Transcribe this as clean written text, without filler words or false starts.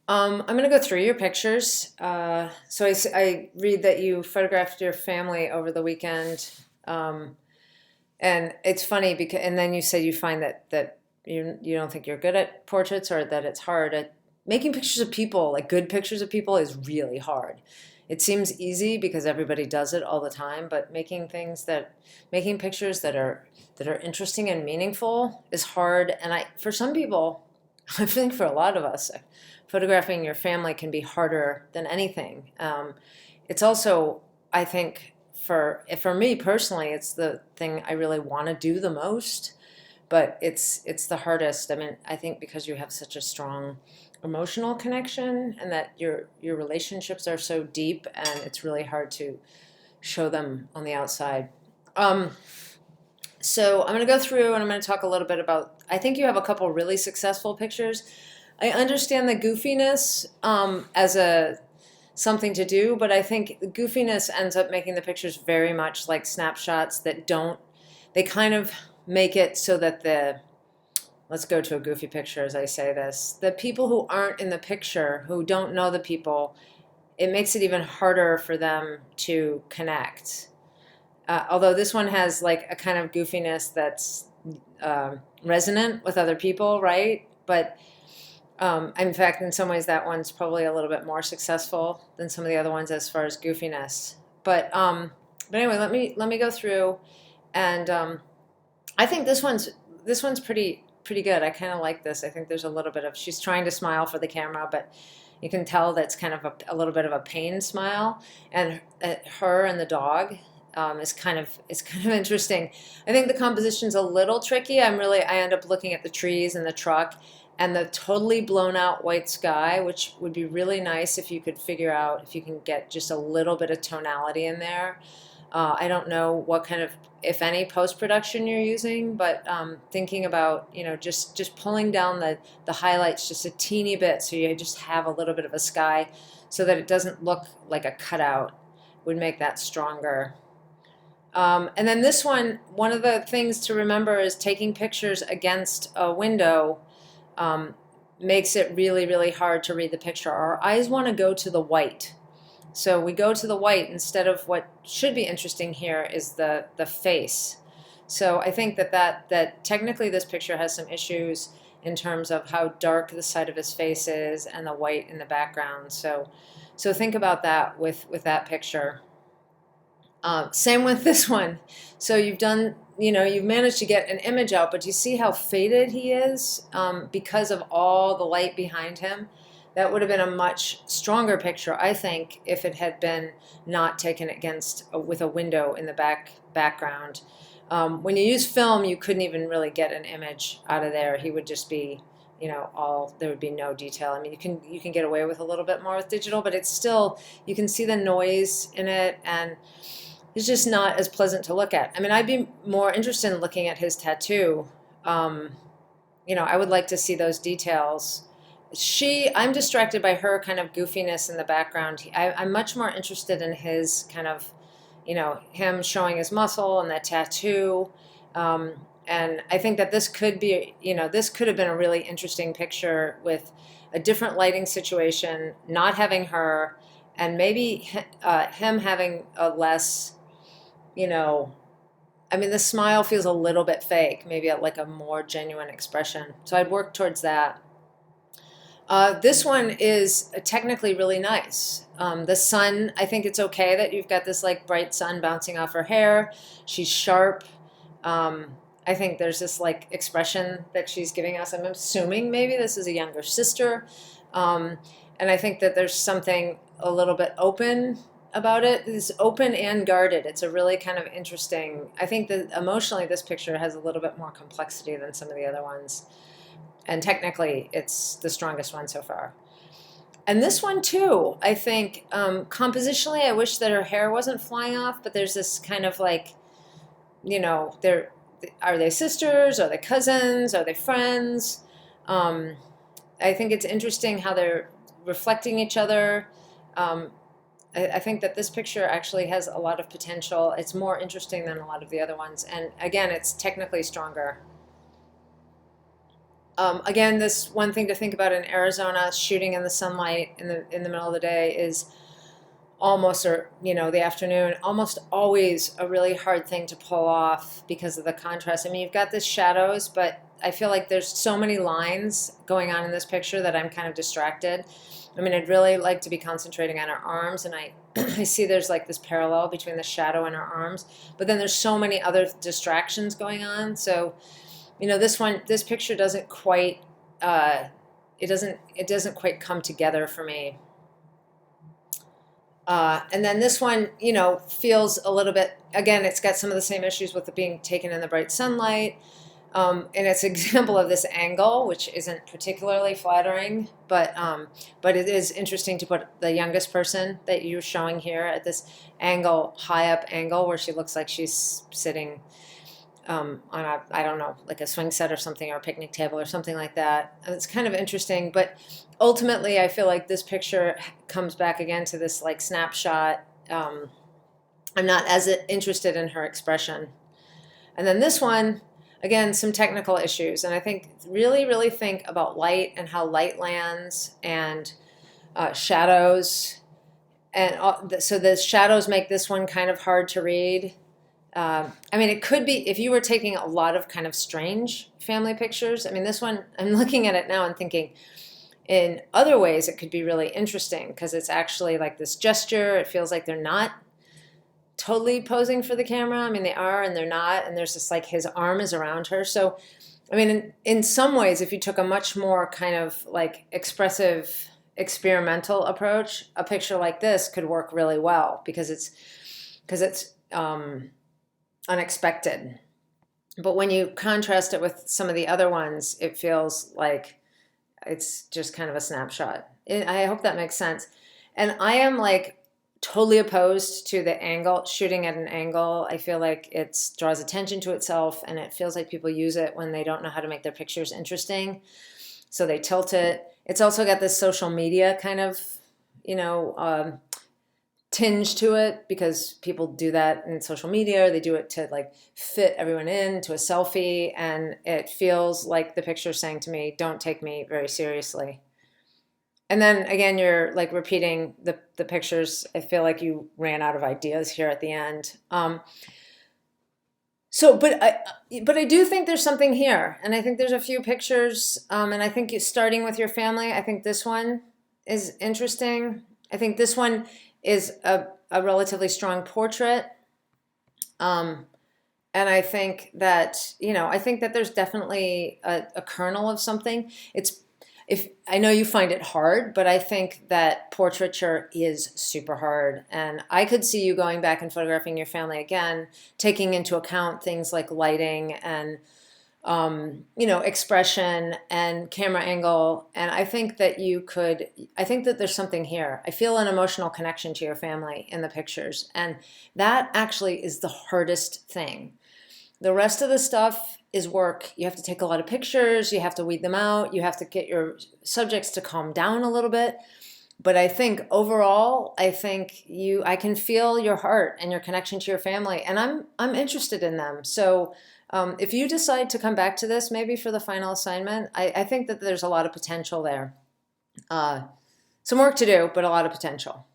I'm going to go through your pictures. I read that you photographed your family over the weekend. Um, and it's funny because, and then you said you find that you don't think you're good at portraits or that it's hard. Making pictures of people, like good pictures of people, is really hard. It seems easy because everybody does it all the time, but making pictures that are interesting and meaningful is hard. And for some people, I think for a lot of us, photographing your family can be harder than anything. It's also, I think, for me personally, it's the thing I really want to do the most, but it's the hardest. I mean, I think because you have such a strong emotional connection and that your relationships are so deep, and it's really hard to show them on the outside. Um, so I'm going to go through and I'm going to talk a little bit about. I think you have a couple really successful pictures. I understand the goofiness as a something to do, but I think the goofiness ends up making the pictures very much like snapshots that don't. They kind of make it so that let's go to a goofy picture as I say this. The people who aren't in the picture, who don't know the people, it makes it even harder for them to connect. Although this one has like a kind of goofiness that's resonant with other people, right? But in fact, in some ways, that one's probably a little bit more successful than some of the other ones as far as goofiness. But anyway, let me go through, and I think this one's pretty good. I kind of like this. I think there's a little bit of she's trying to smile for the camera, but you can tell that's kind of a little bit of a pained smile, and her and the dog is kind of interesting. I think the composition's a little tricky. I end up looking at the trees and the truck and the totally blown out white sky, which would be really nice if you could figure out if you can get just a little bit of tonality in there. I don't know what kind of, if any, post production you're using, but thinking about just pulling down the highlights just a teeny bit, so you just have a little bit of a sky, so that it doesn't look like a cutout, would make that stronger. And then this one of the things to remember is taking pictures against a window um, makes it really, really hard to read the picture. Our eyes want to go to the white. So we go to the white instead of what should be interesting here is the face. So I think that technically this picture has some issues in terms of how dark the side of his face is and the white in the background. So think about that with that picture. Same with this one. So you've managed to get an image out, but you see how faded he is because of all the light behind him. That would have been a much stronger picture, I think, if it had been not taken with a window in the background. When you use film, you couldn't even really get an image out of there. He would just be, there would be no detail. I mean, you can get away with a little bit more with digital, but it's still, you can see the noise in it, and it's just not as pleasant to look at. I mean, I'd be more interested in looking at his tattoo. Um, I would like to see those details. I'm distracted by her kind of goofiness in the background. I'm much more interested in his kind of, him showing his muscle and that tattoo. Um, and I think that this could have been a really interesting picture with a different lighting situation, not having her, and maybe him having a less, I mean, the smile feels a little bit fake, maybe like a more genuine expression. So I'd work towards that. This one is technically really nice. The sun, I think it's okay that you've got this like bright sun bouncing off her hair. She's sharp. Um, I think there's this like expression that she's giving us. I'm assuming maybe this is a younger sister. Um, and I think that there's something a little bit open about it. It's open and guarded. It's a really kind of interesting, I think that emotionally this picture has a little bit more complexity than some of the other ones. And technically, it's the strongest one so far. And this one too, I think compositionally, I wish that her hair wasn't flying off, but there's this kind of like, they're are they sisters? Are they cousins? Are they friends? Um, I think it's interesting how they're reflecting each other. Um, I think that this picture actually has a lot of potential. It's more interesting than a lot of the other ones, and again, it's technically stronger. Again, this one thing to think about in Arizona, shooting in the sunlight in the middle of the day is almost, or the afternoon, almost always a really hard thing to pull off because of the contrast. I mean, you've got the shadows, but I feel like there's so many lines going on in this picture that I'm kind of distracted. I mean, I'd really like to be concentrating on her arms, and I I see there's like this parallel between the shadow and her arms, but then there's so many other distractions going on. So, this picture doesn't quite, it doesn't quite come together for me. And then this one, feels a little bit, again, it's got some of the same issues with it being taken in the bright sunlight. And it's an example of this angle, which isn't particularly flattering, but it is interesting to put the youngest person that you're showing here at this angle, high up angle, where she looks like she's sitting on a, I don't know, like a swing set or something, or a picnic table or something like that. And it's kind of interesting, but ultimately I feel like this picture comes back again to this like snapshot. I'm not as interested in her expression. And then this one, again, some technical issues. And I think really think about light and how light lands and shadows. And so the shadows make this one kind of hard to read. I mean, it could be if you were taking a lot of kind of strange family pictures. I mean, this one, I'm looking at it now and thinking, in other ways, it could be really interesting because it's actually like this gesture. It feels like they're not totally posing for the camera. I mean, they are and they're not. And there's just like his arm is around her. So, I mean, in some ways, if you took a much more kind of like expressive, experimental approach, a picture like this could work really well because it's unexpected. But when you contrast it with some of the other ones, it feels like it's just kind of a snapshot. I hope that makes sense. And I am like totally opposed to the angle, shooting at an angle. I feel like it draws attention to itself, and it feels like people use it when they don't know how to make their pictures interesting. So they tilt it. It's also got this social media kind of, tinge to it because people do that in social media. They do it to like fit everyone into a selfie, and it feels like the picture saying to me, don't take me very seriously. And then again, you're like repeating the pictures. I feel like you ran out of ideas here at the end. But I do think there's something here, and I think there's a few pictures, and I think starting with your family, I think this one is interesting. I think this one is a relatively strong portrait. And I think that, there's definitely a kernel of something. If I know you find it hard, but I think that portraiture is super hard. And I could see you going back and photographing your family again, taking into account things like lighting and expression and camera angle. And I think that there's something here. I feel an emotional connection to your family in the pictures. And that actually is the hardest thing. The rest of the stuff is work. You have to take a lot of pictures. You have to weed them out. You have to get your subjects to calm down a little bit. But I think overall, I can feel your heart and your connection to your family. And I'm interested in them. So if you decide to come back to this, maybe for the final assignment, I think that there's a lot of potential there. Some work to do, but a lot of potential.